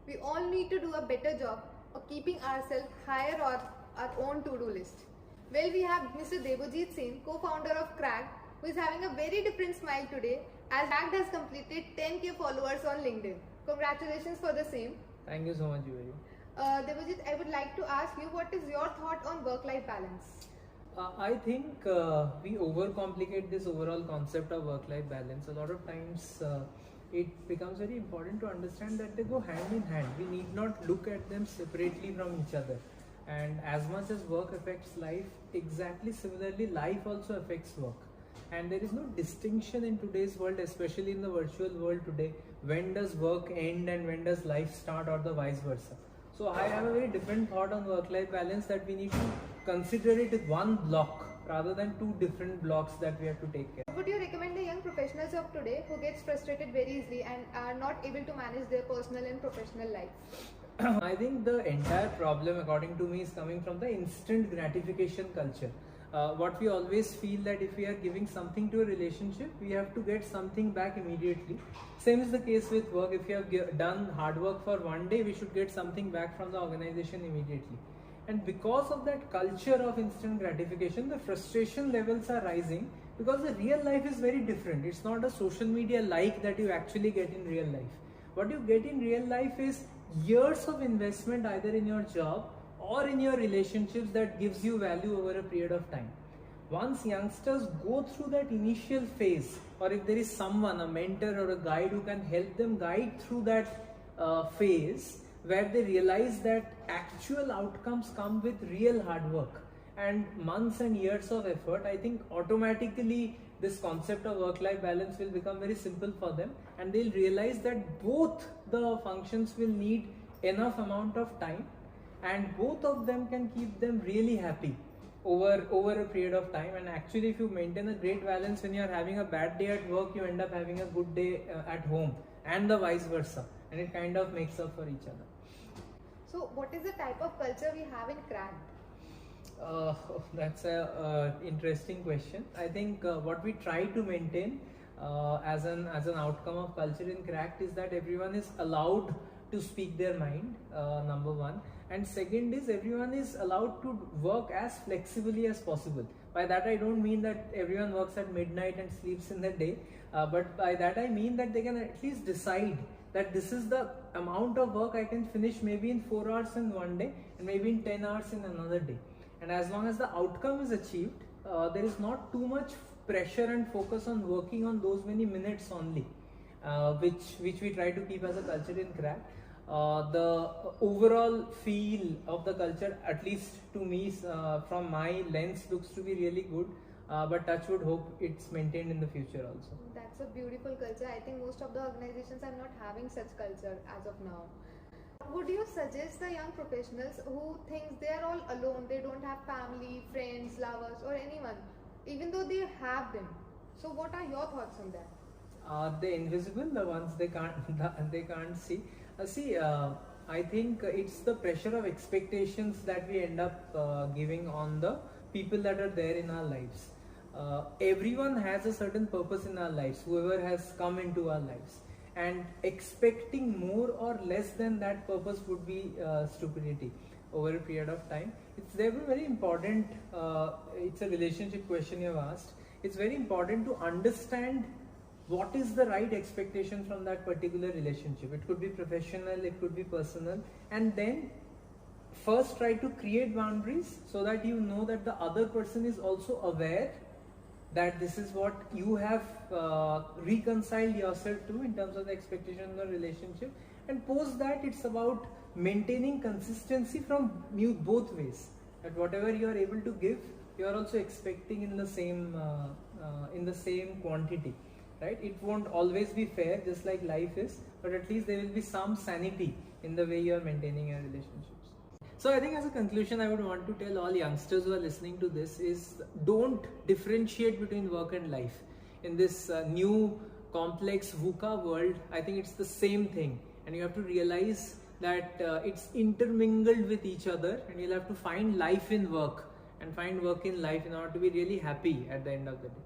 We all need to do a better job of keeping ourselves higher on our own to-do list. Well, we have Mr. Debojit Singh, co-founder of Cracked, who is having a very different smile today as Cracked has completed 10k followers on LinkedIn. Congratulations for the same. Thank you so much, Juveri. Debojit, I would like to ask you, what is your thought on work-life balance? I think we overcomplicate this overall concept of work-life balance. A lot of times it becomes very important to understand that they go hand in hand. We need not look at them separately from each other. And as much as work affects life, exactly similarly, life also affects work. And there is no distinction in today's world, especially in the virtual world today. When does work end and when does life start, or the vice versa? So I have a very different thought on work-life balance, that we need to consider it as one block rather than two different blocks that we have to take care. Would you recommend the young professionals of today who gets frustrated very easily and are not able to manage their personal and professional life? I think the entire problem, according to me, is coming from the instant gratification culture. What we always feel that if we are giving something to a relationship, we have to get something back immediately. Same is the case with work. If you have done hard work for one day, we should get something back from the organization immediately. And because of that culture of instant gratification, the frustration levels are rising, because the real life is very different. It's not a social media like that you actually get in real life. What you get in real life is years of investment either in your job or in your relationships that gives you value over a period of time. Once youngsters go through that initial phase, or if there is someone, a mentor or a guide who can help them guide through that phase, where they realize that actual outcomes come with real hard work and months and years of effort, I think automatically this concept of work-life balance will become very simple for them, and they'll realize that both the functions will need enough amount of time, and both of them can keep them really happy over a period of time. And actually, if you maintain a great balance, when you're having a bad day at work, you end up having a good day at home, and the vice versa, and it kind of makes up for each other. So what is the type of culture we have in Cracked? That's a interesting question. I think what we try to maintain as an outcome of culture in Cracked is that everyone is allowed to speak their mind, number one, and second is everyone is allowed to work as flexibly as possible. By that I don't mean that everyone works at midnight and sleeps in the day, but by that I mean that they can at least decide that this is the amount of work I can finish maybe in 4 hours in one day and maybe in 10 hours in another day. And as long as the outcome is achieved, there is not too much pressure and focus on working on those many minutes only, which we try to keep as a culture in Cracked. The overall feel of the culture, at least to me, from my lens, looks to be really good. But touch wood, hope it's maintained in the future also. That's a beautiful culture. I think most of the organizations are not having such culture as of now. Would you suggest the young professionals who thinks they are all alone, they don't have family, friends, lovers or anyone, even though they have them? So what are your thoughts on that? Are they invisible, the ones they can't see? I think it's the pressure of expectations that we end up giving on the people that are there in our lives. Everyone has a certain purpose in our lives, whoever has come into our lives, and expecting more or less than that purpose would be stupidity over a period of time. It's therefore very important, it's a relationship question you have asked. It's very important to understand what is the right expectation from that particular relationship. It could be professional, it could be personal, and then first try to create boundaries so that you know that the other person is also aware that this is what you have reconciled yourself to in terms of the expectation of the relationship. And post that, it's about maintaining consistency from both ways, that whatever you are able to give, you are also expecting in the same quantity, right? It won't always be fair, just like life is, but at least there will be some sanity in the way you are maintaining your relationships. So I think as a conclusion, I would want to tell all youngsters who are listening to this is, don't differentiate between work and life. In this new complex VUCA world, I think it's the same thing, and you have to realize that it's intermingled with each other, and you'll have to find life in work and find work in life in order to be really happy at the end of the day.